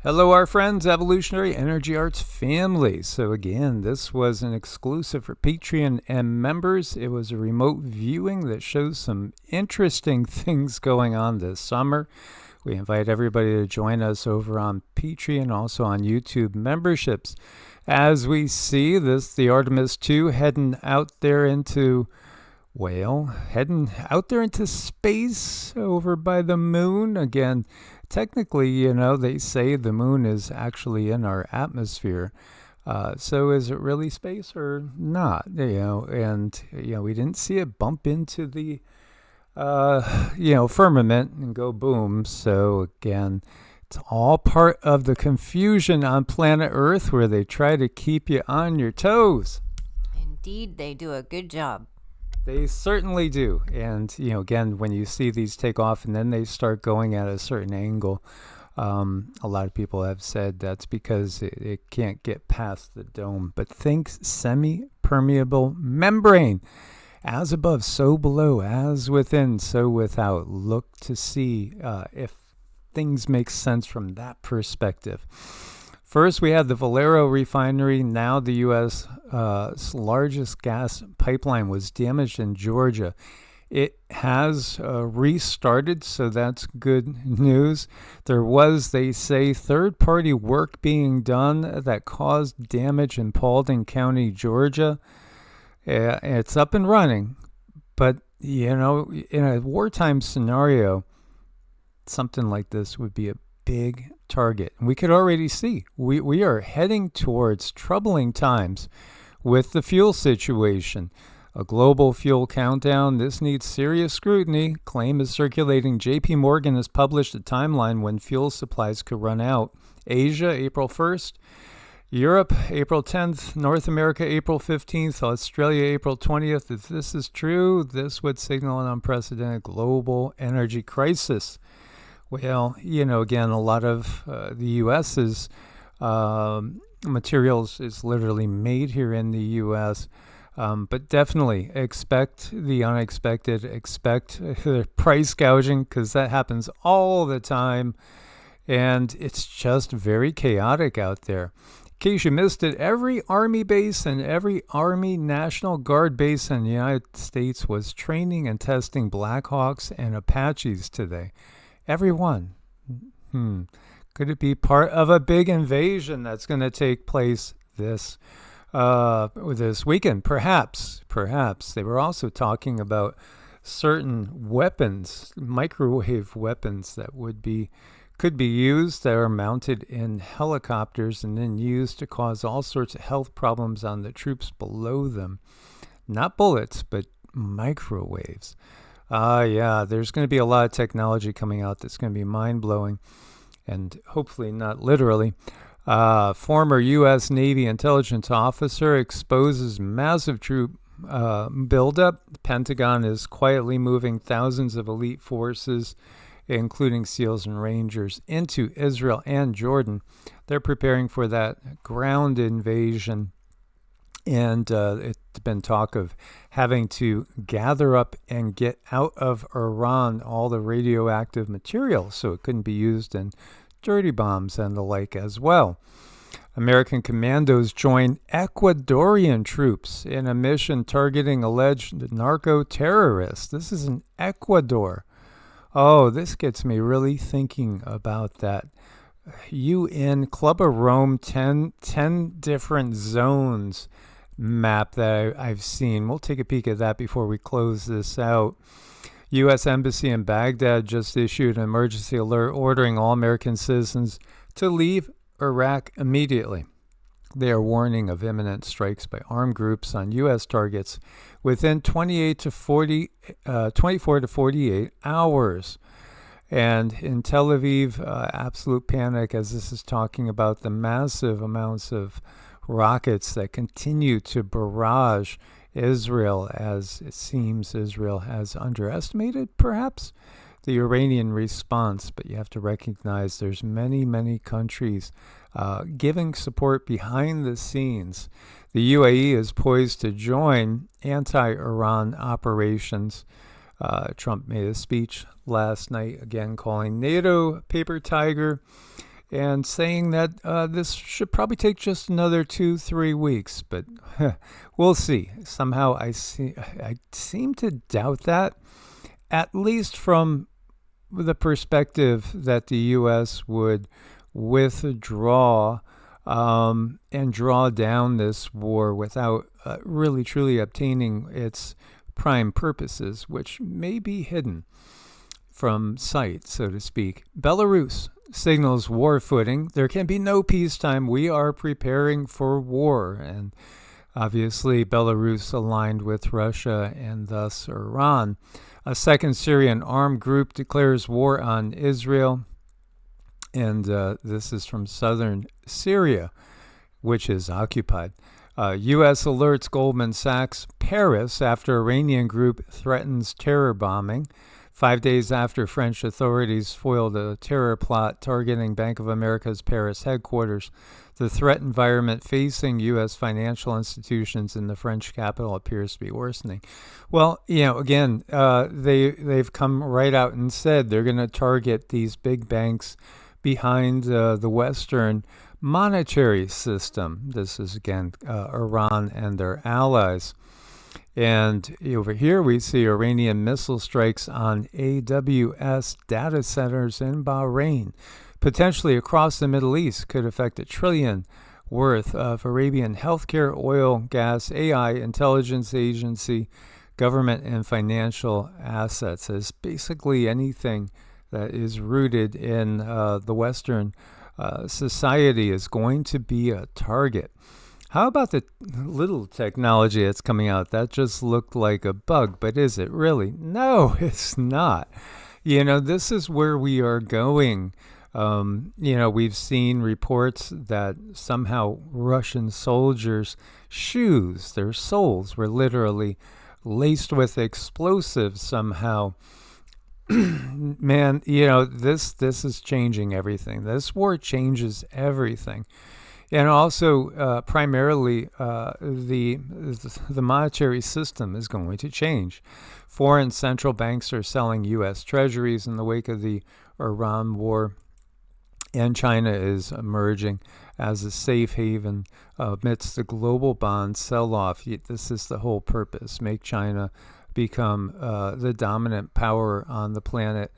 Hello, our friends, Evolutionary Energy Arts family. So again, this was an exclusive for Patreon and members. It was a remote viewing that shows some interesting things going on this summer. We invite everybody to join us over on Patreon, also on YouTube memberships. As we see this, the Artemis 2 heading out there into space over by the moon. Again, technically, they say the moon is actually in our atmosphere. So is it really space or not? And we didn't see it bump into the, firmament and go boom. So again, it's all part of the confusion on planet Earth where they try to keep you on your toes. Indeed, they do a good job. They certainly do. And, again, when you see these take off and then they start going at a certain angle, a lot of people have said that's because it can't get past the dome. But think semi-permeable membrane. As above, so below, as within, so without. Look to see if things make sense from that perspective. First, we had the Valero refinery. Now the U.S. Largest gas pipeline was damaged in Georgia. It has restarted, so that's good news. There was, they say, third-party work being done that caused damage in Paulding County, Georgia. It's up and running, but, in a wartime scenario, something like this would be a big target. We could already see we are heading towards troubling times with the fuel situation. A global fuel countdown. This needs serious scrutiny. Claim is circulating. JP Morgan has published a timeline when fuel supplies could run out. Asia, April 1st. Europe, April 10th. North America, April 15th. Australia, April 20th. If this is true, this would signal an unprecedented global energy crisis. Well, again, a lot of the U.S.'s materials is literally made here in the U.S., but definitely expect the unexpected, expect price gouging, because that happens all the time, and it's just very chaotic out there. In case you missed it, every Army base and every Army National Guard base in the United States was training and testing Blackhawks and Apaches today. Everyone. Could it be part of a big invasion that's going to take place this weekend? Perhaps. They were also talking about certain weapons, microwave weapons that could be used, that are mounted in helicopters and then used to cause all sorts of health problems on the troops below them. Not bullets, but microwaves. There's going to be a lot of technology coming out that's going to be mind-blowing, and hopefully not literally. Former U.S. Navy intelligence officer exposes massive troop buildup. The Pentagon is quietly moving thousands of elite forces, including SEALs and Rangers, into Israel and Jordan. They're preparing for that ground invasion. And it's been talk of having to gather up and get out of Iran all the radioactive material so it couldn't be used in dirty bombs and the like as well. American commandos join Ecuadorian troops in a mission targeting alleged narco-terrorists. This is in Ecuador. Oh, this gets me really thinking about that. UN Club of Rome, 10 different zones map that I've seen. We'll take a peek at that before we close this out. U.S. Embassy in Baghdad just issued an emergency alert ordering all American citizens to leave Iraq immediately. They are warning of imminent strikes by armed groups on U.S. targets within 24 to 48 hours. And in Tel Aviv, absolute panic, as this is talking about the massive amounts of rockets that continue to barrage Israel, as it seems Israel has underestimated, perhaps, the Iranian response. But you have to recognize there's many countries giving support behind the scenes. The UAE is poised to join anti-Iran operations. Trump made a speech last night, again calling NATO paper tiger. and saying that this should probably take just another 2-3 weeks, but we'll see. Somehow I seem to doubt that, at least from the perspective that the U.S. would withdraw and draw down this war without really truly obtaining its prime purposes, which may be hidden from sight, so to speak. Belarus signals war footing. There can be no peacetime. We are preparing for war. And obviously, Belarus aligned with Russia and thus Iran. A second Syrian armed group declares war on Israel. And this is from southern Syria, which is occupied. U.S. alerts Goldman Sachs Paris after Iranian group threatens terror bombing. 5 days after French authorities foiled a terror plot targeting Bank of America's Paris headquarters, the threat environment facing U.S. financial institutions in the French capital appears to be worsening. Well, again, they've come right out and said they're going to target these big banks behind the Western monetary system. This is, again, Iran and their allies. And over here we see Iranian missile strikes on AWS data centers in Bahrain. Potentially across the Middle East could affect $1 trillion worth of Arabian healthcare, oil, gas, AI, intelligence agency, government, and financial assets. As basically anything that is rooted in the Western society is going to be a target. How about the little technology that's coming out? That just looked like a bug, but is it really? No, it's not. This is where we are going. We've seen reports that somehow Russian soldiers' shoes, their soles, were literally laced with explosives somehow. Man, this is changing everything. This war changes everything. And also, primarily, the monetary system is going to change. Foreign central banks are selling U.S. treasuries in the wake of the Iran war, and China is emerging as a safe haven amidst the global bond sell-off. This is the whole purpose: make China become the dominant power on the planet,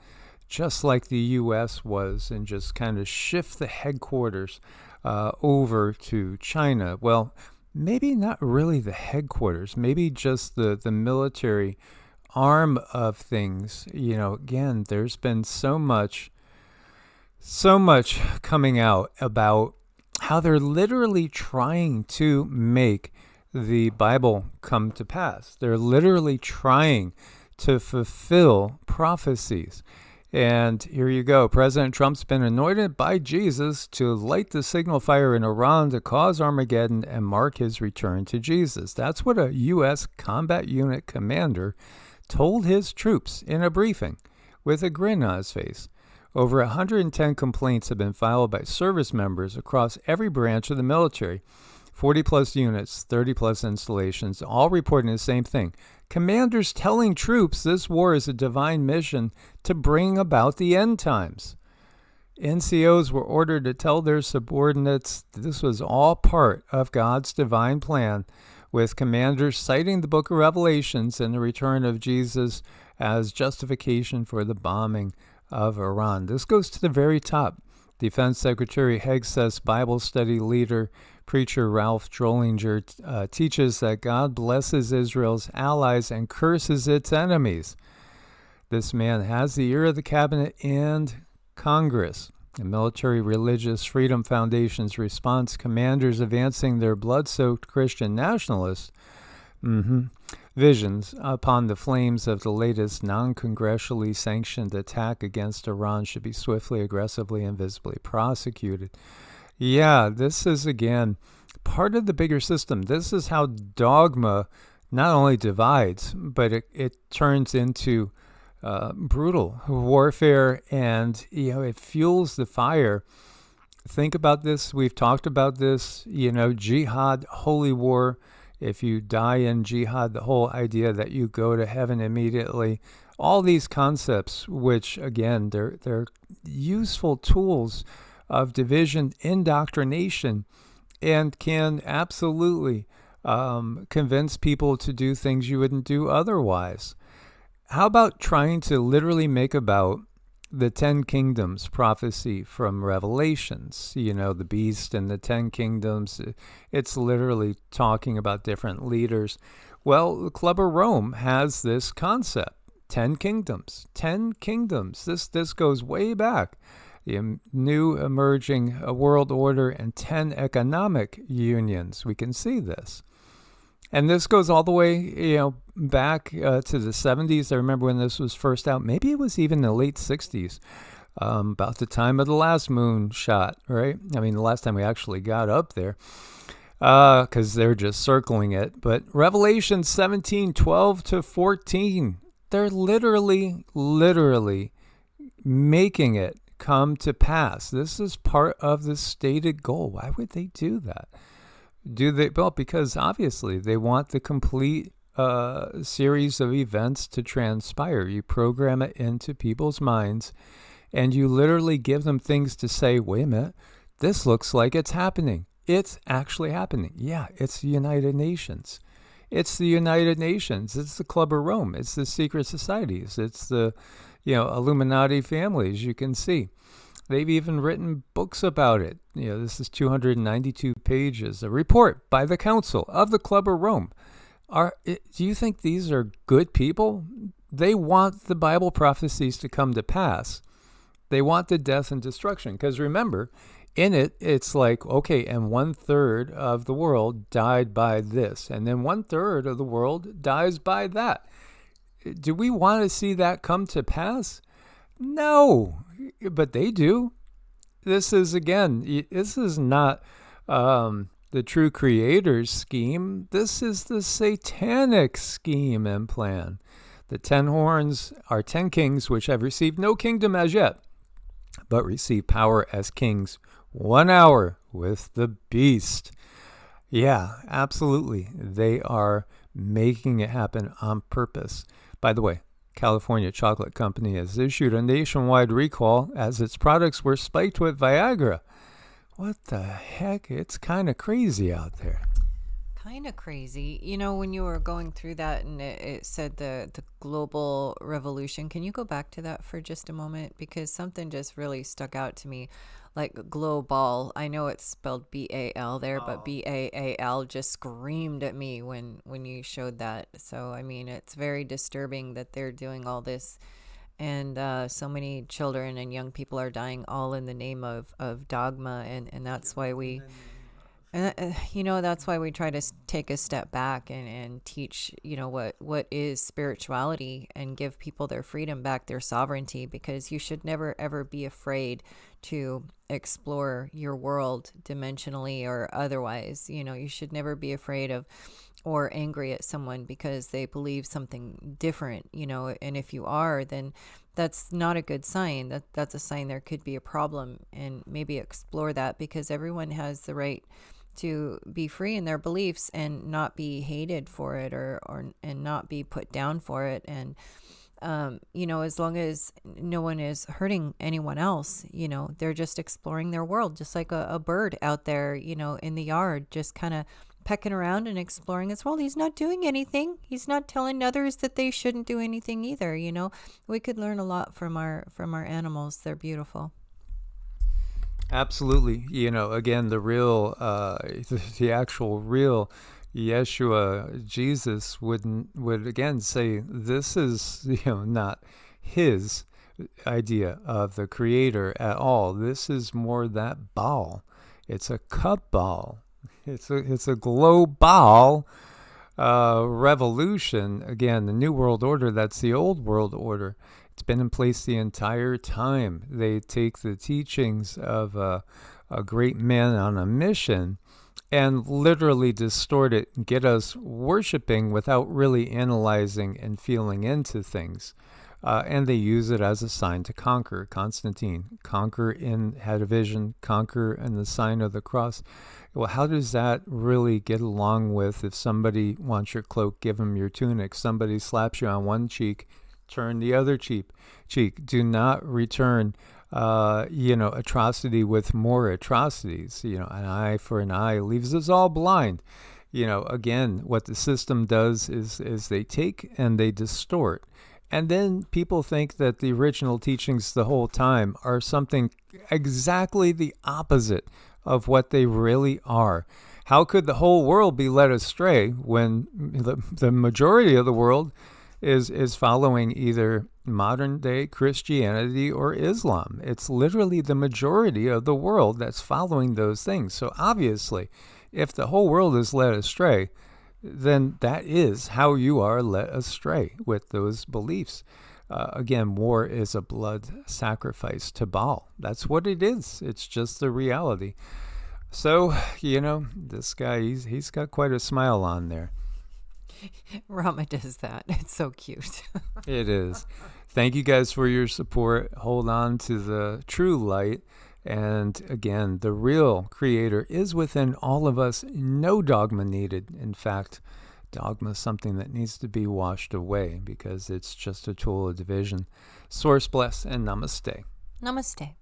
just like the U.S. was, and just kind of shift the headquarters over to China. Well, maybe not really the headquarters, maybe just the military arm of things. Again, there's been so much coming out about how they're literally trying to make the Bible come to pass. They're literally trying to fulfill prophecies. And here you go. President Trump's been anointed by Jesus to light the signal fire in Iran to cause Armageddon and mark his return to Jesus. That's what a U.S. combat unit commander told his troops in a briefing with a grin on his face. Over 110 complaints have been filed by service members across every branch of the military. 40-plus units, 30-plus installations, all reporting the same thing. Commanders telling troops this war is a divine mission to bring about the end times. NCOs were ordered to tell their subordinates this was all part of God's divine plan, with commanders citing the book of Revelations and the return of Jesus as justification for the bombing of Iran. This goes to the very top. Defense Secretary Hegseth's Bible study leader, preacher Ralph Drollinger, teaches that God blesses Israel's allies and curses its enemies. This man has the ear of the cabinet and Congress. The Military Religious Freedom Foundation's response: commanders advancing their blood-soaked Christian nationalist visions upon the flames of the latest non-congressionally sanctioned attack against Iran should be swiftly, aggressively, and visibly prosecuted. Yeah, this is, again, part of the bigger system. This is how dogma not only divides, but it turns into brutal warfare, and it fuels the fire. Think about this. We've talked about this, jihad, holy war. If you die in jihad, the whole idea that you go to heaven immediately, all these concepts, which again, they're useful tools of division, indoctrination, and can absolutely convince people to do things you wouldn't do otherwise. How about trying to literally make about the 10 kingdoms prophecy from Revelations? You know, the beast and the 10 kingdoms. It's literally talking about different leaders. Well, the Club of Rome has this concept. 10 kingdoms. 10 kingdoms. This goes way back. The new emerging world order and 10 economic unions. We can see this. And this goes all the way, back to the 70s. I remember when this was first out. Maybe it was even the late 60s, about the time of the last moon shot, right? I mean, the last time we actually got up there, because they're just circling it. But Revelation 17:12 to 14, they're literally making it come to pass. This is part of the stated goal. Why would they do that? Well, because obviously they want the complete series of events to transpire. You program it into people's minds, and you literally give them things to say, wait a minute, this looks like it's happening. It's actually happening. Yeah, it's the United Nations. It's the United Nations. It's the Club of Rome. It's the secret societies. It's the, Illuminati families, you can see. They've even written books about it. This is 292 pages, a report by the Council of the Club of Rome. Do you think these are good people? They want the Bible prophecies to come to pass. They want the death and destruction. Because remember, in it, it's like, okay, and 1/3 of the world died by this, and then 1/3 of the world dies by that. Do we want to see that come to pass? No, but they do. This is not the true creator's scheme. This is the satanic scheme and plan. The 10 horns are 10 kings which have received no kingdom as yet, but receive power as kings 1 hour with the beast. Yeah, absolutely. They are making it happen on purpose. By the way, California Chocolate Company has issued a nationwide recall as its products were spiked with Viagra. What the heck? It's kind of crazy out there. Kind of crazy. When you were going through that and it said the global revolution, can you go back to that for just a moment? Because something just really stuck out to me. Like global, I know it's spelled B-A-L there, but B-A-A-L just screamed at me when you showed that. So, I mean, it's very disturbing that they're doing all this. And so many children and young people are dying all in the name of dogma. And that's why we... that's why we try to take a step back and teach, what is spirituality and give people their freedom back, their sovereignty, because you should never, ever be afraid to explore your world dimensionally or otherwise. You should never be afraid of or angry at someone because they believe something different, and if you are, then that's not a good sign. That's a sign there could be a problem, and maybe explore that, because everyone has the right to be free in their beliefs and not be hated for it and not be put down for it. And, as long as no one is hurting anyone else, they're just exploring their world, just like a bird out there, in the yard, just kind of pecking around and exploring his world. He's not doing anything. He's not telling others that they shouldn't do anything either. We could learn a lot from our animals. They're beautiful. Absolutely. Again, the real, the actual real Yeshua, Jesus, would again say this is, not his idea of the creator at all. This is more that ball. It's a cup ball. It's a global revolution. Again, the New World Order, that's the old world order. It's been in place the entire time. They take the teachings of a great man on a mission and literally distort it and get us worshiping without really analyzing and feeling into things. And they use it as a sign to conquer. Constantine, had a vision, conquer in the sign of the cross. Well, how does that really get along with if somebody wants your cloak, give them your tunic, somebody slaps you on one cheek, turn the other cheek. Do not return atrocity with more atrocities. An eye for an eye leaves us all blind. Again, what the system does is they take and they distort. And then people think that the original teachings the whole time are something exactly the opposite of what they really are. How could the whole world be led astray when the majority of the world is following either modern day Christianity or Islam? It's literally the majority of the world that's following those things. So obviously, if the whole world is led astray, then that is how you are led astray with those beliefs. Again, war is a blood sacrifice to Baal. That's what it is. It's just the reality. So, this guy, he's got quite a smile on there. Rama does that. It's so cute. It is. Thank you guys for your support. Hold on to the true light. And again, the real creator is within all of us. No dogma needed. In fact, dogma is something that needs to be washed away because it's just a tool of division. Source bless and namaste. Namaste.